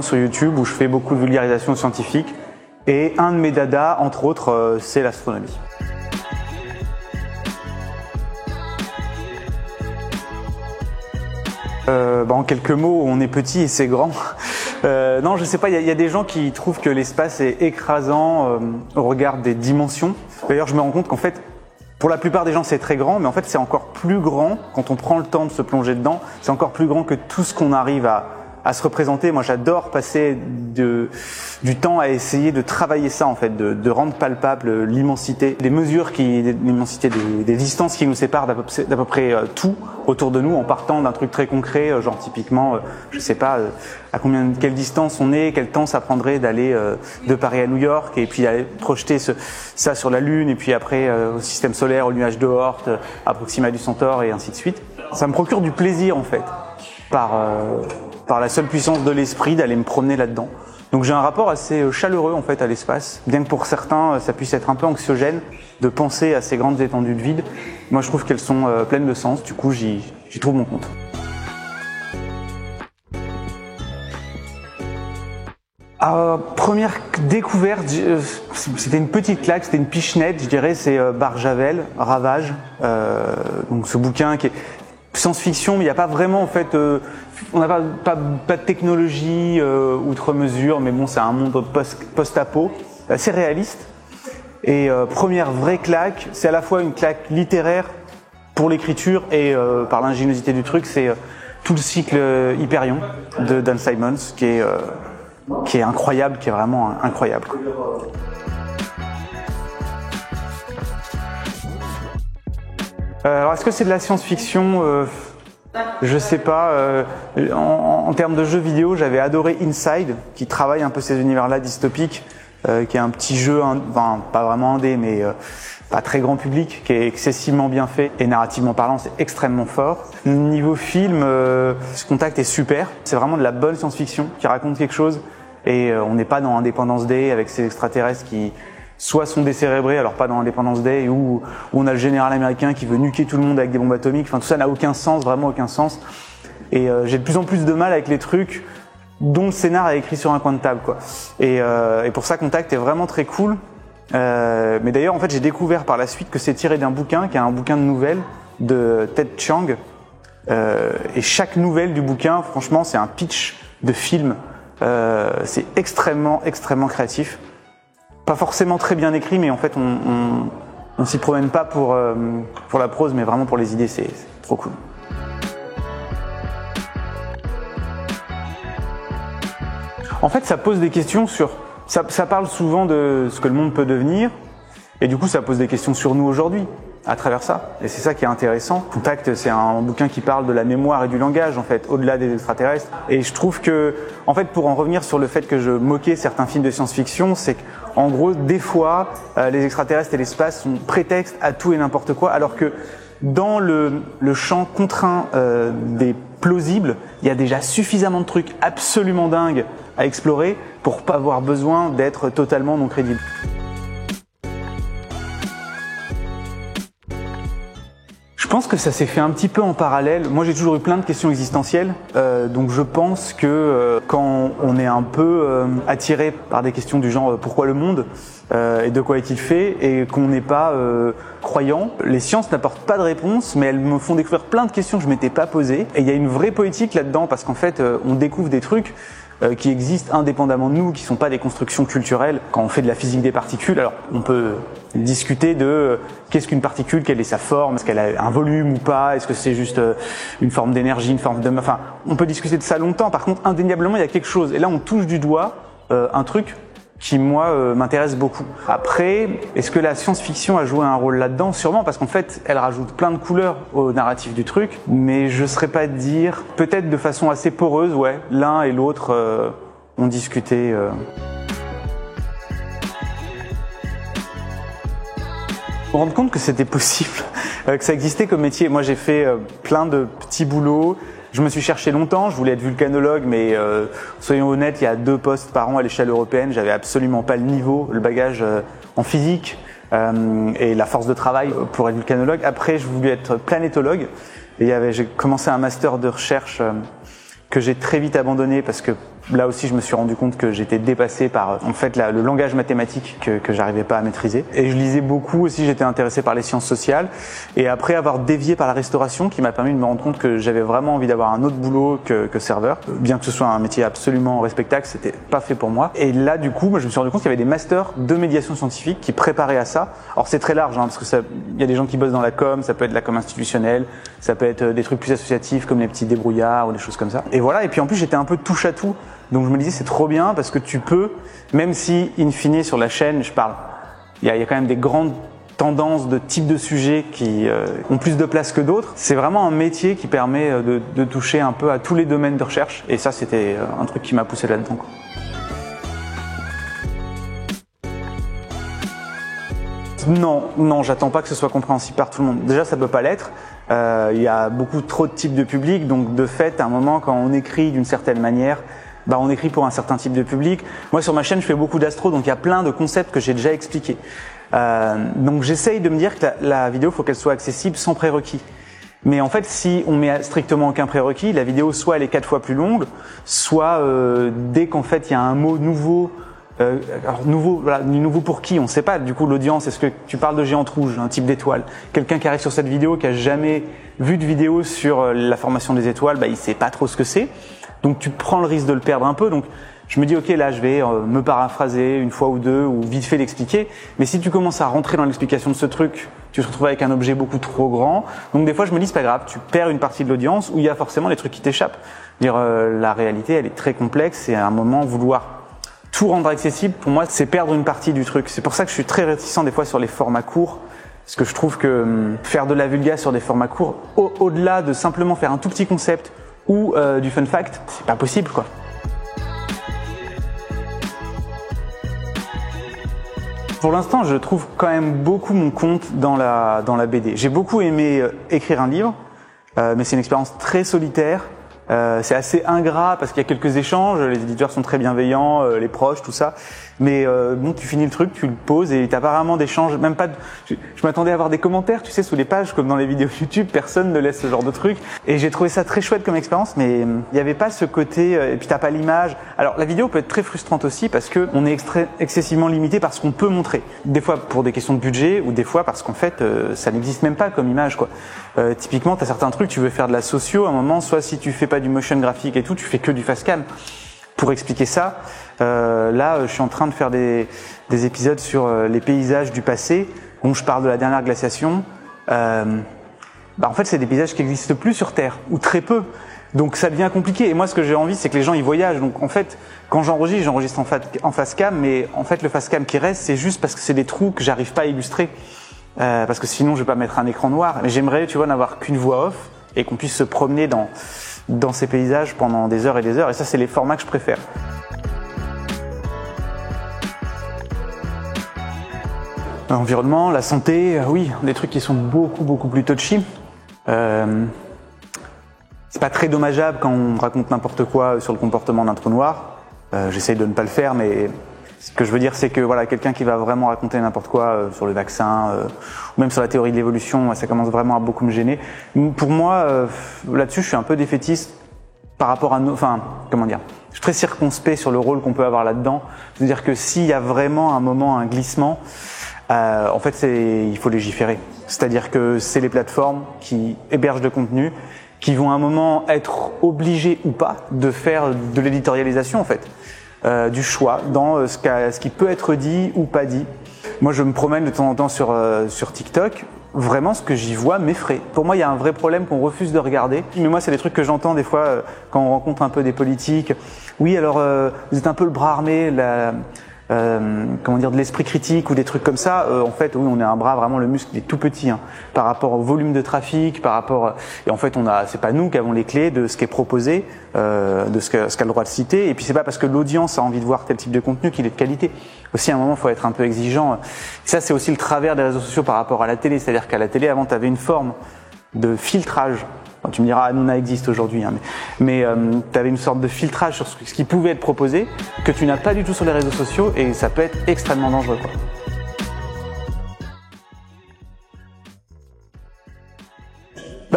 Sur YouTube où je fais beaucoup de vulgarisation scientifique et un de mes dadas, entre autres, c'est l'astronomie. En quelques mots, on est petit et c'est grand. Non, je sais pas, il y a des gens qui trouvent que l'espace est écrasant au regard des dimensions. D'ailleurs, je me rends compte qu'en fait, pour la plupart des gens, c'est très grand, mais en fait, c'est encore plus grand quand on prend le temps de se plonger dedans. C'est encore plus grand que tout ce qu'on arrive à se représenter. Moi, j'adore passer du temps à essayer de travailler ça, en fait, de rendre palpable l'immensité, l'immensité des distances qui nous séparent d'à peu près tout autour de nous, en partant d'un truc très concret, genre typiquement, je sais pas quelle distance on est, quel temps ça prendrait d'aller de Paris à New York, et puis aller projeter ça sur la Lune, et puis après au système solaire, au nuage de Oort, à Proxima du Centaure, et ainsi de suite. Ça me procure du plaisir, en fait, par la seule puissance de l'esprit d'aller me promener là-dedans. Donc j'ai un rapport assez chaleureux en fait à l'espace, bien que pour certains ça puisse être un peu anxiogène de penser à ces grandes étendues de vide. Moi je trouve qu'elles sont pleines de sens, du coup j'y trouve mon compte. Première découverte, c'était une petite claque, c'était une pichenette, je dirais, c'est Barjavel, Ravage, donc ce bouquin qui est science-fiction, mais il n'y a pas vraiment en fait, on n'a pas de technologie outre mesure, mais bon, c'est un monde post-apo, assez réaliste. Et première vraie claque, c'est à la fois une claque littéraire pour l'écriture et par l'ingéniosité du truc, c'est tout le cycle Hyperion de Dan Simmons, qui est incroyable, qui est vraiment incroyable. Alors, est-ce que c'est de la science-fiction ? Je sais pas. En termes de jeux vidéo, j'avais adoré Inside, qui travaille un peu ces univers-là dystopiques, qui est un petit jeu, enfin pas vraiment indé, mais pas très grand public, qui est excessivement bien fait et narrativement parlant, c'est extrêmement fort. Niveau film, ce Contact est super. C'est vraiment de la bonne science-fiction qui raconte quelque chose, et on n'est pas dans Independence Day avec ces extraterrestres qui soit sont décérébrés, alors pas dans Independence Day, où on a le général américain qui veut nuquer tout le monde avec des bombes atomiques. Enfin, tout ça n'a aucun sens, vraiment aucun sens. Et j'ai de plus en plus de mal avec les trucs dont le scénar est écrit sur un coin de table, quoi. Et pour ça, Contact est vraiment très cool. Mais d'ailleurs, en fait, j'ai découvert par la suite que c'est tiré d'un bouquin, qui est un bouquin de nouvelles de Ted Chiang. Et chaque nouvelle du bouquin, franchement, c'est un pitch de film. C'est extrêmement créatif. Pas forcément très bien écrit, mais en fait, on s'y promène pas pour la prose, mais vraiment pour les idées, c'est trop cool. En fait, ça pose des questions sur... Ça parle souvent de ce que le monde peut devenir, et du coup, ça pose des questions sur nous aujourd'hui, à travers ça. Et c'est ça qui est intéressant. Contact, c'est un bouquin qui parle de la mémoire et du langage, en fait, au-delà des extraterrestres. Et je trouve que, en fait, pour en revenir sur le fait que je moquais certains films de science-fiction, c'est qu'en gros, des fois, les extraterrestres et l'espace sont prétexte à tout et n'importe quoi, alors que dans le champ contraint des plausibles, il y a déjà suffisamment de trucs absolument dingues à explorer pour pas avoir besoin d'être totalement non crédible. Je pense que ça s'est fait un petit peu en parallèle. Moi, j'ai toujours eu plein de questions existentielles, donc je pense que quand on est un peu attiré par des questions du genre pourquoi le monde et de quoi est-il fait, et qu'on n'est pas croyant, les sciences n'apportent pas de réponse, mais elles me font découvrir plein de questions que je m'étais pas posées. Et il y a une vraie poétique là-dedans, parce qu'en fait, on découvre des trucs qui existent indépendamment de nous, qui sont pas des constructions culturelles. Quand on fait de la physique des particules, alors on peut discuter de qu'est-ce qu'une particule, quelle est sa forme, est-ce qu'elle a un volume ou pas, est-ce que c'est juste une forme d'énergie, une forme de... Enfin, on peut discuter de ça longtemps. Par contre, indéniablement, il y a quelque chose. Et là, on touche du doigt un truc qui, moi, m'intéresse beaucoup. Après, est-ce que la science-fiction a joué un rôle là-dedans ? Sûrement, parce qu'en fait, elle rajoute plein de couleurs au narratif du truc, mais je serais pas de dire, peut-être de façon assez poreuse, ouais, l'un et l'autre ont discuté. Me rendre compte que c'était possible, que ça existait comme métier. Moi, j'ai fait plein de petits boulots. Je me suis cherché longtemps, je voulais être vulcanologue, mais soyons honnêtes, il y a 2 postes par an à l'échelle européenne. J'avais absolument pas le niveau, le bagage en physique et la force de travail pour être vulcanologue. Après, je voulais être planétologue et j'ai commencé un master de recherche que j'ai très vite abandonné parce que là aussi je me suis rendu compte que j'étais dépassé par en fait le langage mathématique que j'arrivais pas à maîtriser. Et je lisais beaucoup aussi, j'étais intéressé par les sciences sociales. Et après avoir dévié par la restauration, qui m'a permis de me rendre compte que j'avais vraiment envie d'avoir un autre boulot que serveur, bien que ce soit un métier absolument respectable, c'était pas fait pour moi. Et là du coup, je me suis rendu compte qu'il y avait des masters de médiation scientifique qui préparaient à ça. Alors c'est très large, parce que il y a des gens qui bossent dans la com, ça peut être la com institutionnelle, ça peut être des trucs plus associatifs comme les petits débrouillards ou des choses comme ça. Et voilà. Et puis en plus j'étais un peu touche à tout. Donc je me disais c'est trop bien parce que tu peux, même si in fine sur la chaîne je parle, il y a quand même des grandes tendances de type de sujets qui ont plus de place que d'autres. C'est vraiment un métier qui permet de toucher un peu à tous les domaines de recherche et ça c'était un truc qui m'a poussé là-dedans, quoi. Non, j'attends pas que ce soit compréhensible par tout le monde. Déjà ça peut pas l'être. Il y a beaucoup trop de types de public, donc de fait à un moment quand on écrit d'une certaine manière, on écrit pour un certain type de public. Moi sur ma chaîne je fais beaucoup d'astro, donc il y a plein de concepts que j'ai déjà expliqués. Donc j'essaye de me dire que la vidéo faut qu'elle soit accessible sans prérequis. Mais en fait si on met strictement aucun prérequis, la vidéo soit elle est 4 fois plus longue, soit dès qu'en fait il y a un mot nouveau, alors nouveau pour qui on sait pas. Du coup l'audience, est-ce que tu parles de géante rouge, un type d'étoile, quelqu'un qui arrive sur cette vidéo qui a jamais vu de vidéo sur la formation des étoiles, il sait pas trop ce que c'est. Donc tu prends le risque de le perdre un peu. Donc je me dis ok là je vais me paraphraser une fois ou deux ou vite fait l'expliquer. Mais si tu commences à rentrer dans l'explication de ce truc, tu te retrouves avec un objet beaucoup trop grand. Donc des fois je me dis c'est pas grave, tu perds une partie de l'audience où il y a forcément des trucs qui t'échappent. La réalité elle est très complexe et à un moment vouloir tout rendre accessible pour moi c'est perdre une partie du truc. C'est pour ça que je suis très réticent des fois sur les formats courts. Parce que je trouve que faire de la vulga sur des formats courts, au-delà de simplement faire un tout petit concept ou du fun fact, c'est pas possible quoi. Pour l'instant, je trouve quand même beaucoup mon compte dans la BD. J'ai beaucoup aimé écrire un livre, mais c'est une expérience très solitaire. C'est assez ingrat parce qu'il y a quelques échanges, les éditeurs sont très bienveillants, les proches, tout ça. Mais bon, tu finis le truc, tu le poses et t'as pas vraiment d'échange, même pas. Je m'attendais à avoir des commentaires, tu sais, sous les pages, comme dans les vidéos YouTube, personne ne laisse ce genre de truc. Et j'ai trouvé ça très chouette comme expérience, mais il y avait pas ce côté. Et puis t'as pas l'image. Alors la vidéo peut être très frustrante aussi parce que on est excessivement limité par ce qu'on peut montrer. Des fois pour des questions de budget ou des fois parce qu'en fait ça n'existe même pas comme image quoi. Typiquement, t'as certains trucs, tu veux faire de la socio, à un moment, soit si tu fais pas du motion graphique et tout, tu fais que du fast cam. Pour expliquer ça, là, je suis en train de faire des épisodes sur les paysages du passé, où je parle de la dernière glaciation. En fait, c'est des paysages qui n'existent plus sur Terre, ou très peu. Donc ça devient compliqué. Et moi, ce que j'ai envie, c'est que les gens y voyagent. Donc en fait, quand j'enregistre en fast cam, mais en fait, le fast cam qui reste, c'est juste parce que c'est des trous que j'arrive pas à illustrer. Parce que sinon, je vais pas mettre un écran noir. Mais j'aimerais, tu vois, n'avoir qu'une voix off et qu'on puisse se promener dans ces paysages pendant des heures et des heures. Et ça, c'est les formats que je préfère. L'environnement, la santé, oui, des trucs qui sont beaucoup plus touchy. C'est pas très dommageable quand on raconte n'importe quoi sur le comportement d'un trou noir. J'essaye de ne pas le faire, mais ce que je veux dire, c'est que voilà, quelqu'un qui va vraiment raconter n'importe quoi sur le vaccin ou même sur la théorie de l'évolution, ça commence vraiment à beaucoup me gêner. Pour moi, là-dessus, je suis un peu défaitiste par rapport à je suis très circonspect sur le rôle qu'on peut avoir là-dedans. C'est-à-dire que s'il y a vraiment un moment, un glissement, en fait, il faut légiférer. C'est-à-dire que c'est les plateformes qui hébergent de contenu qui vont à un moment être obligés ou pas de faire de l'éditorialisation en fait. Du choix dans ce qui peut être dit ou pas dit. Moi, je me promène de temps en temps sur TikTok. Vraiment, ce que j'y vois m'effraie. Pour moi, il y a un vrai problème qu'on refuse de regarder. Mais moi, c'est des trucs que j'entends des fois quand on rencontre un peu des politiques. Oui, alors vous êtes un peu le bras armé, de l'esprit critique ou des trucs comme ça. En fait, oui, on est un bras, vraiment le muscle est tout petit par rapport au volume de trafic, et en fait, c'est pas nous qui avons les clés de ce qui est proposé, de ce qu'a le droit de citer. Et puis c'est pas parce que l'audience a envie de voir tel type de contenu qu'il est de qualité. Aussi, à un moment, il faut être un peu exigeant. Et ça, c'est aussi le travers des réseaux sociaux par rapport à la télé. C'est-à-dire qu'à la télé, avant, tu avais une forme de filtrage. Enfin, tu me diras, Hanouna existe aujourd'hui, mais tu avais une sorte de filtrage sur ce qui pouvait être proposé que tu n'as pas du tout sur les réseaux sociaux et ça peut être extrêmement dangereux, quoi.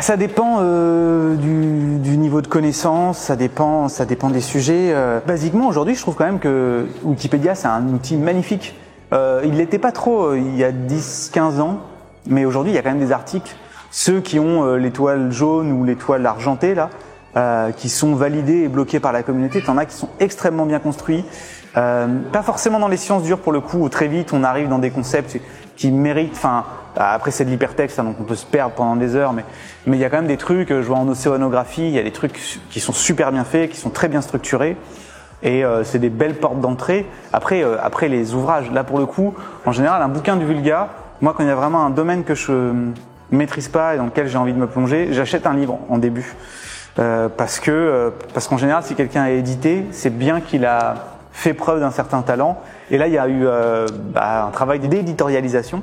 Ça dépend du niveau de connaissance, ça dépend des sujets. Basiquement, aujourd'hui, je trouve quand même que Wikipédia, c'est un outil magnifique. Il l'était pas trop il y a 10-15 ans, mais aujourd'hui, il y a quand même des articles. Ceux qui ont l'étoile jaune ou l'étoile argentée, là, qui sont validés et bloqués par la communauté, t'en as qui sont extrêmement bien construits. Pas forcément dans les sciences dures pour le coup, où très vite on arrive dans des concepts qui méritent, après c'est de l'hypertexte, donc on peut se perdre pendant des heures, mais il y a quand même des trucs, je vois en océanographie, il y a des trucs qui sont super bien faits, qui sont très bien structurés, et c'est des belles portes d'entrée. Après les ouvrages, là pour le coup, en général un bouquin du Vulga, moi quand il y a vraiment un domaine que je maîtrise pas et dans lequel j'ai envie de me plonger, j'achète un livre en début. Parce qu'en général, si quelqu'un a édité, c'est bien qu'il a fait preuve d'un certain talent. Et là, il y a eu un travail d'éditorialisation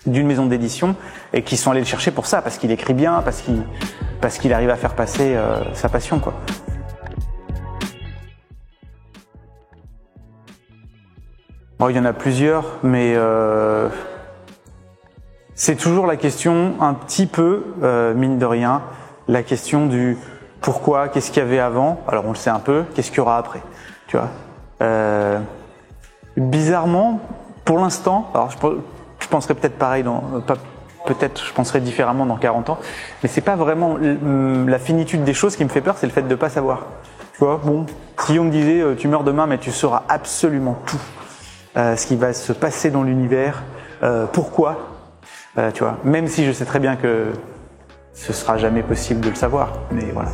d'une maison d'édition et qui sont allés le chercher pour ça, parce qu'il écrit bien, parce qu'il arrive à faire passer sa passion, quoi. Bon, il y en a plusieurs, mais c'est toujours la question un petit peu, mine de rien, la question du pourquoi, qu'est-ce qu'il y avait avant, alors on le sait un peu, qu'est-ce qu'il y aura après, tu vois. Bizarrement, pour l'instant, alors je penserais peut-être pareil, peut-être je penserais différemment dans 40 ans, mais c'est pas vraiment la finitude des choses qui me fait peur, c'est le fait de pas savoir. Tu vois, bon, si on me disait tu meurs demain mais tu sauras absolument tout, ce qui va se passer dans l'univers, pourquoi, tu vois, même si je sais très bien que ce sera jamais possible de le savoir, mais voilà.